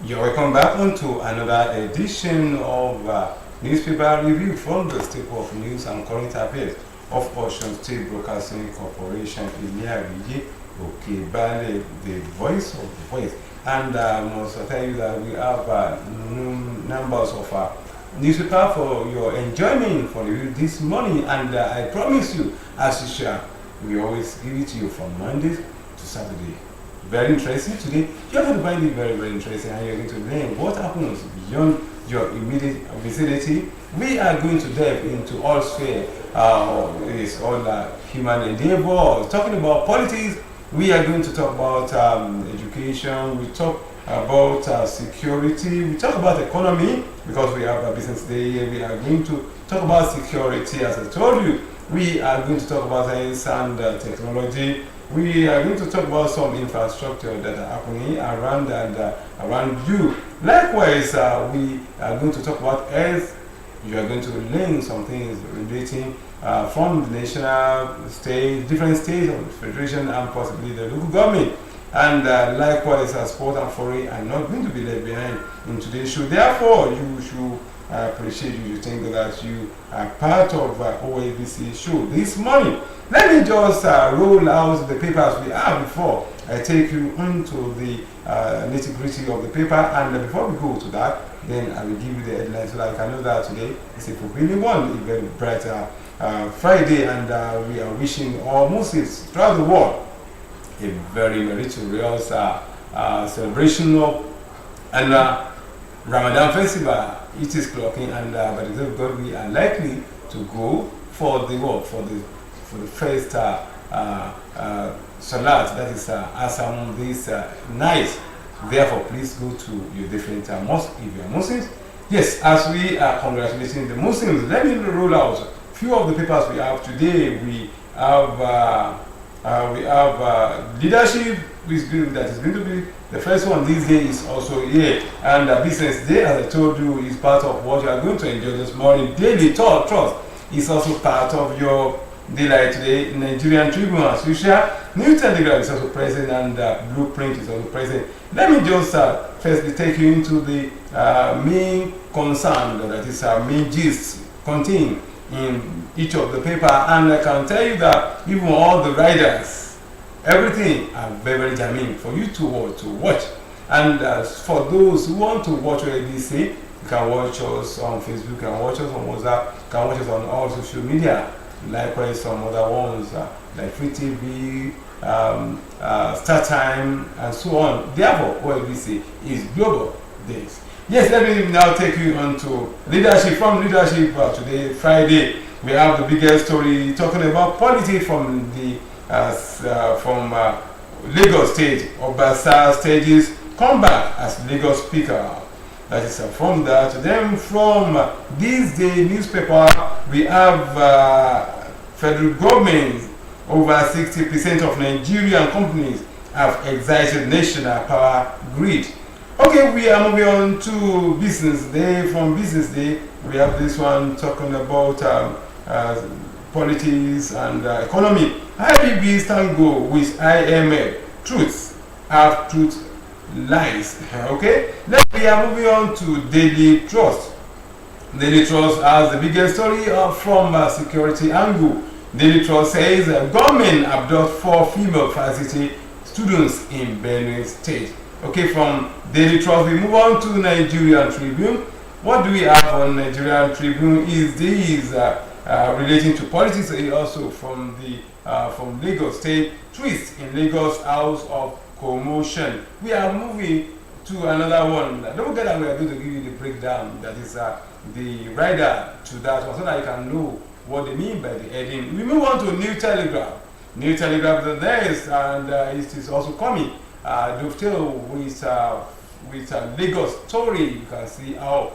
You're welcome back onto another edition of Newspaper Review from the staple of news and current affairs of Osun State Broadcasting Corporation in Niagara, Okebale, the voice of the voice. And I must tell you that we have numbers of newspaper for your enjoyment for review this morning. And I promise you, as usual, we always give it to you from Mondays to Saturday. Very interesting today. You're going to find it very, very interesting, and you're going to learn what happens beyond your immediate vicinity. We are going to delve into all sphere. It is all human endeavor. Talking about politics, we are going to talk about education. We talk about security. We talk about economy because we have a business day. We are going to talk about security, as I told you. We are going to talk about science and technology. We are going to talk about some infrastructure that are happening around around you. Likewise, we are going to talk about health. You are going to learn some things relating from the national, state, different states of the federation, and possibly the local government. And likewise, sport and foreign are not going to be left behind in today's show. Therefore, you should appreciate you think that you are part of OSBC show this morning. Let me just roll out the papers we have before I take you into the nitty-gritty of the paper. And before we go to that, then I will give you the headlines so that you can know that today is a fulfilling one, a very bright Friday, and we are wishing all Muslims throughout the world a very meritorious celebration of and Ramadan festival. It is clocking, and by the grace of God, we are likely to go for the work for the first salat, that is Asam, this night. Therefore, please go to your different mosques if you are Muslims. Yes, as we are congratulating the Muslims, let me roll out a few of the papers we have today. We have leadership, that is going to be the first one. This day is also here, and business day, as I told you, is part of what you are going to enjoy this morning. Daily Trust is also part of your daylight today. Nigerian Tribune, as usual. New Telegraph is also present, and Blueprint is also present. Let me just firstly take you into the main concern, that is main gist contained in each of the paper, and I can tell you that even all the riders, everything are very, very germane for you to watch. And for those who want to watch ABC, you can watch us on Facebook, you can watch us on WhatsApp, you can watch us on all social media. Likewise, some other ones like Free TV, Star Time, and so on. Therefore, OSBC is global days. Yes, let me now take you on to leadership. From leadership today, Friday, we have the biggest story talking about politics from the Lagos State. Obasa stages comeback as Lagos Speaker. That is from that. Then from this day newspaper, we have federal government. Over 60% of Nigerian companies have exited national power grid. Okay, we are moving on to business day. From business day, we have this one talking about politics and economy. IBB stand go with IMF. Truth, half truth, lies. Okay, we are moving on to Daily Trust. Daily Trust has the biggest story from security angle. Daily Trust says government abduct 4 female varsity students in Benue State. Okay, from Daily Trust, we move on to Nigerian Tribune. What do we have on Nigerian Tribune? Is these relating to politics, also from the from Lagos State. Twist in Lagos House of Commotion. We are moving to another one. Don't forget that we are going to give you the breakdown, that is the rider to that one, so that you can know what they mean by the heading. We move on to New Telegraph. New Telegraph the next, and it is also coming dovetail with Lagos story. You can see how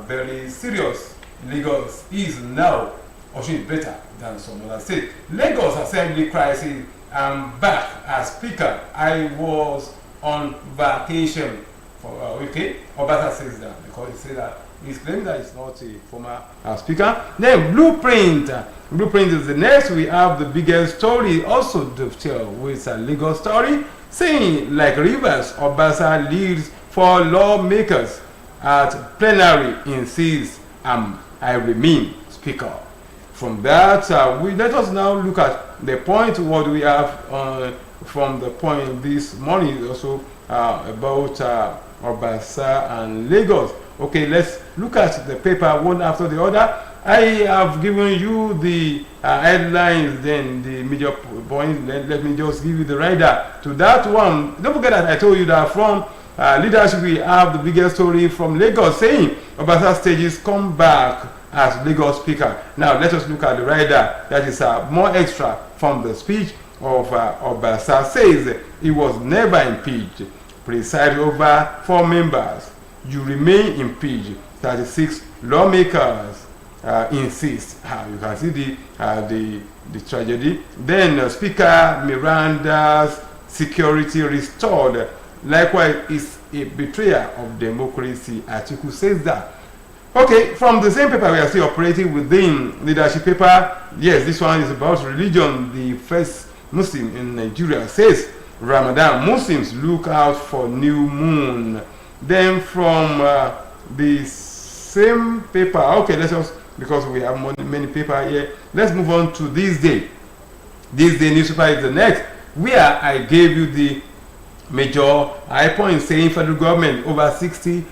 very serious Lagos is now. Osun is better than some other states. Lagos Assembly crisis. I'm back as speaker. I was on vacation. Okay, Obasa says that because he said that he's claiming that he's not a former speaker. Then Blueprint. Blueprint is the next. We have the biggest story, also dovetail with a Lagos story, saying like Rivers, Obasa leads for lawmakers at plenary insists I remain speaker. From that, let us now look at the point. What we have from the point this morning also about Obasa and Lagos. Okay, let's look at the paper one after the other. I have given you the headlines, then the major points. Let me just give you the rider to that one. Don't forget that I told you that from leadership we have the biggest story from Lagos saying Obasa stages come back as Lagos speaker. Now let us look at the rider that is more extra from the speech of Obasa. Says he was never impeached. Preside over 4 members. You remain impeached. 36 lawmakers insist. You can see the tragedy. Then Speaker Miranda's security restored. Likewise, is a betrayal of democracy. Atiku says that. Okay, from the same paper we are still operating within leadership paper. Yes, this one is about religion. The first Muslim in Nigeria says Ramadan Muslims look out for new moon. Then from the same paper, okay, let's just, because we have many paper here, let's move on to this day. This day newspaper is the next, where I gave you the major high point saying federal government over 60%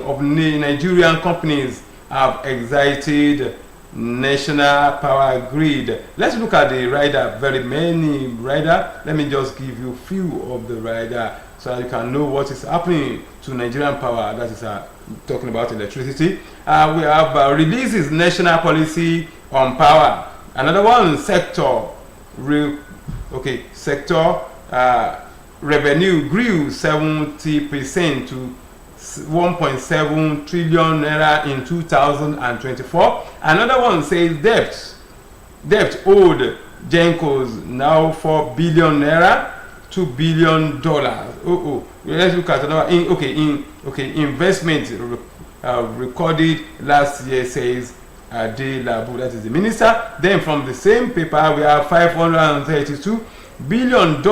of Nigerian companies have exited national power grid. Let's look at the rider, very many rider. Let me just give you few of the rider so that you can know what is happening to Nigerian power. That is talking about electricity. We have releases national policy on power. Another one, sector revenue grew 70% to 1.7 trillion naira in 2024. Another one says debt owed Gencos now 4 billion naira, $2 billion. Let's look at another. Investment recorded last year, says De Labu, that is the minister. Then from the same paper we have $532 billion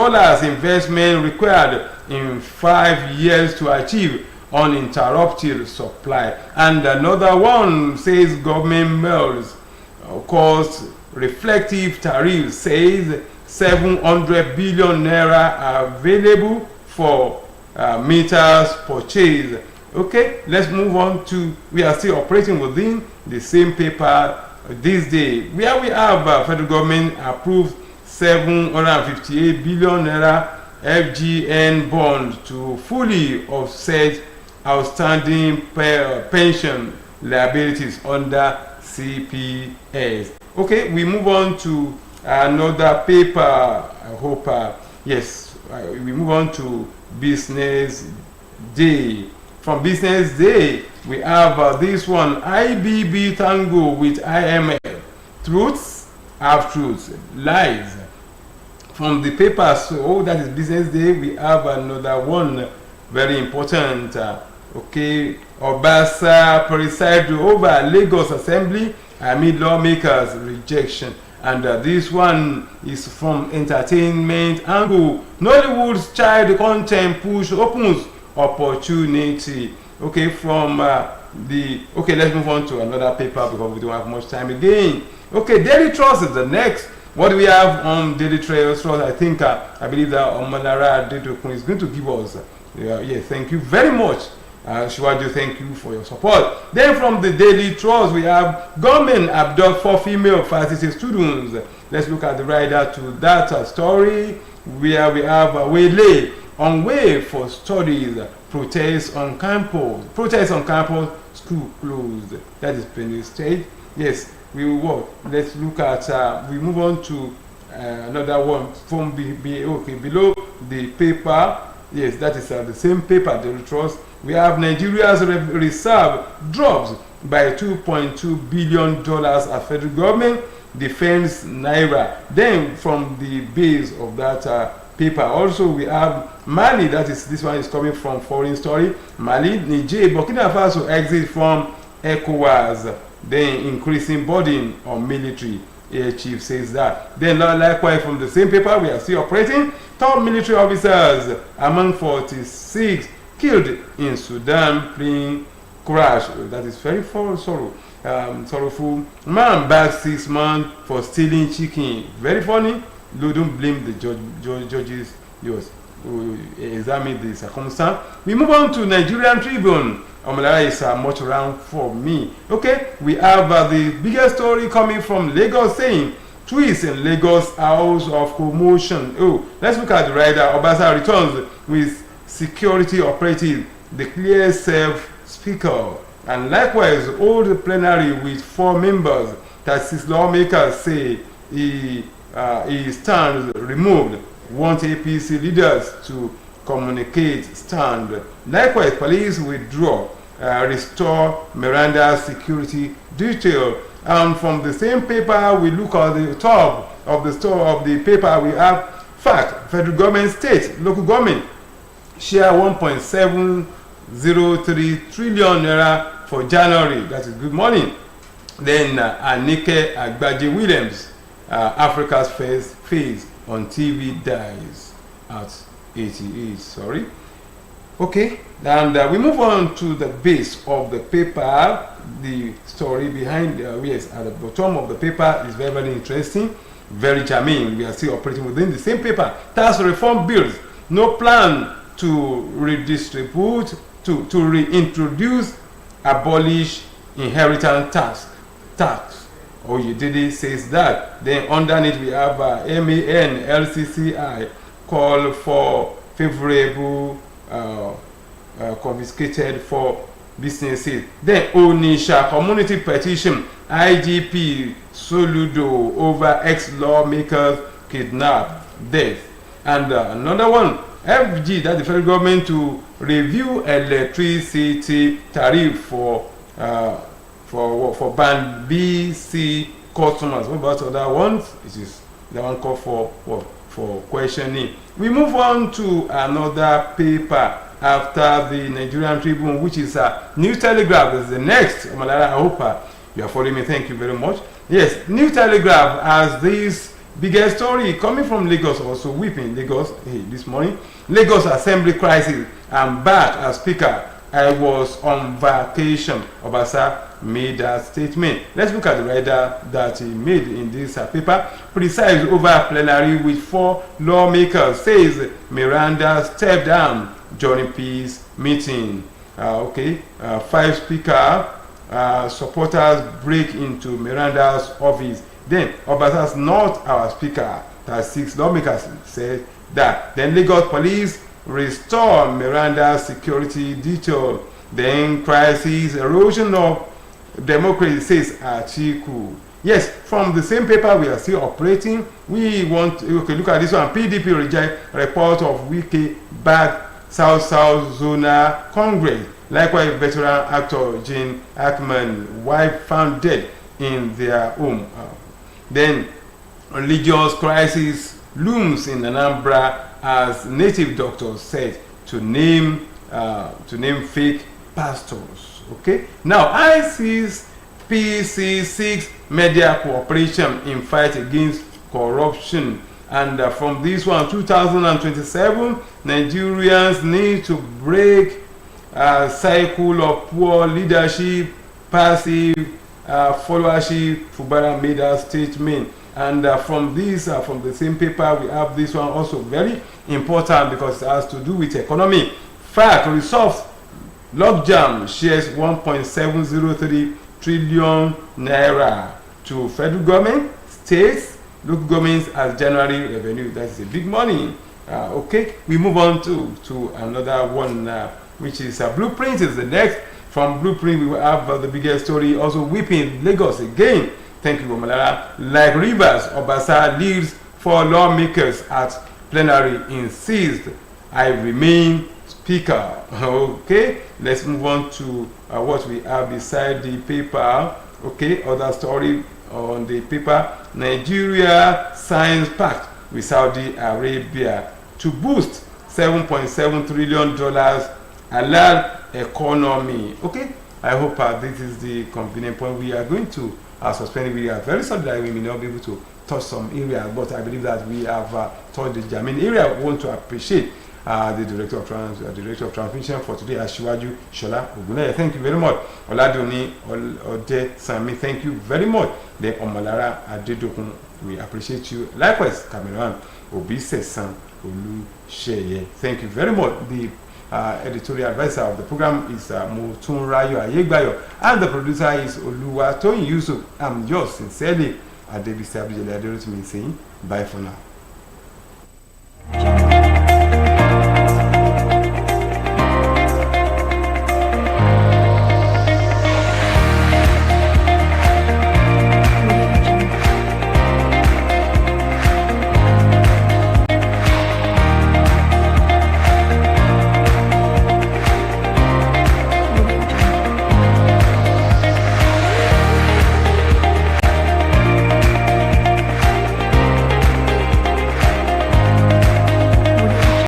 investment required in 5 years to achieve uninterrupted supply. And another one says government mills cost reflective tariffs, says 700 billion naira available for meters purchase. Okay, let's move on to, we are still operating within the same paper this day, where we have federal government approved 758 billion naira FGN bond to fully offset outstanding pension liabilities under CPS. Okay, we move on to another paper. I hope we move on to Business Day. From Business Day we have this one, IBB Tango with IMF, truths, half-truths, lies. From the paper, so that is Business Day, we have another one very important. Obasa preside over Lagos Assembly amid lawmakers' rejection. And this one is from entertainment angle. Nollywood's child content push opens opportunity. Okay, from let's move on to another paper because we don't have much time again. Okay, Daily Trust is the next. What do we have on Daily Trust? I think I believe that Omalara Dedokun is going to give us. Thank you very much. Shiwaju, thank you for your support. Then from the Daily Trust, we have government abduct 4 female varsity students. Let's look at the rider to that story, where we have Waylay on way for studies, protests on campus, school closed. That is Penny State. Yes, we will. Let's look at. We move on to another one from below the paper. Yes, that is the same paper, Daily Trust. We have Nigeria's reserve drops by $2.2 billion as federal government defends Naira. Then from the base of that paper, also we have Mali, that is, this one is coming from Foreign Story. Mali, Niger, Burkina Faso exit from ECOWAS, then increasing burden on military. Air Chief says that. Then likewise from the same paper, we are still operating. Top military officers among 46 killed in Sudan plane crash. That is very sorrowful. Man back 6 months for stealing chicken. Very funny. Don't blame the judges who examine the circumstance. We move on to Nigerian Tribune. Omolara is much around for me. Okay, we have the biggest story coming from Lagos saying twists in Lagos house of commotion. Oh, let's look at the rider. Obasa returns with security operative, declares self-speaker, and likewise hold plenary with 4 members. That 6 lawmakers say he stands removed, want APC leaders to communicate stand. Likewise, police withdraw, restore Miranda security detail. And from the same paper, we look at the top of the paper. We have fact: federal government, state, local government share 1.703 trillion naira for January. That is good morning. Then Anike Agbaje Williams, Africa's first face on TV, dies at 88. Sorry. Okay, and we move on to the base of the paper. The story behind yes, at the bottom of the paper is very, very interesting, very germane. We are still operating within the same paper. Tax reform bills, no plan to redistribute, to reintroduce, abolish inheritance tax. Oyedele says that. Then underneath we have MAN LCCI call for favorable confiscated for businesses. Then Onisha community petition, IGP Soludo over ex-lawmakers kidnap, death. And another one, FG, that's the federal government, to review electricity tariff for band BC customers. What about other ones? It is the one called for questioning. We move on to another paper after the Nigerian Tribune, which is a New Telegraph. Is the next. Omolara, I hope you are following me. Thank you very much. Yes, New Telegraph has this biggest story coming from Lagos, also weeping Lagos this morning. Lagos Assembly crisis. I'm back as speaker. I was on vacation. Obasa made that statement. Let's look at the rider that he made in this paper. Precise over plenary with 4 lawmakers, says Miranda stepped down during peace meeting. 5 speaker supporters break into Miranda's office. Then Obasa's not our speaker. That 6 lawmakers said that. Then Lagos police restore Miranda's security detail. Then crisis, erosion of democracy, says Atiku. Yes, from the same paper we are still operating. We want look at this one. PDP reject report of Wike back South Zona Congress. Likewise, veteran actor Gene Hackman, wife found dead in their home. Then religious crisis looms in Anambra as native doctors said to name fake pastors. Okay. Now ISIS PC 6 media cooperation in fight against corruption. And from this one, 2027, Nigerians need to break a cycle of poor leadership, passive followership. Fubara made a statement. And from the same paper, we have this one also very important because it has to do with economy. Fact, resolve logjam shares 1.703 trillion naira to federal government, states, local governments as January revenue. That's a big money. Okay, we move on to another one, which is Blueprint is the next. From Blueprint, we will have the biggest story also weeping Lagos again. Thank you, Omolara. Like Rivers, Obasa leaves 4 lawmakers at plenary, insist I remain speaker. Okay, let's move on to what we have beside the paper. Okay, other story on the paper. Nigeria signs pact with Saudi Arabia to boost $7.7 trillion halal economy. Okay, I hope this is the convenient point. We are going to suspend. We are very sorry that we may not be able to touch some areas, but I believe that we have touched the germane area we want to appreciate. the director of transmission for today, Ashiwaju Shola Ogunleye. Thank you very much. Oladoni Ode Sami, thank you very much. Then Omalara Adedokun, we appreciate you. Likewise, Cameron Obisesan Olusheye, thank you very much. The editorial advisor of the program is Motunrayo Ayegbayo, and the producer is Oluwatoyin Yusuf. I'm yours sincerely, Adebisi Abdul saying bye for now.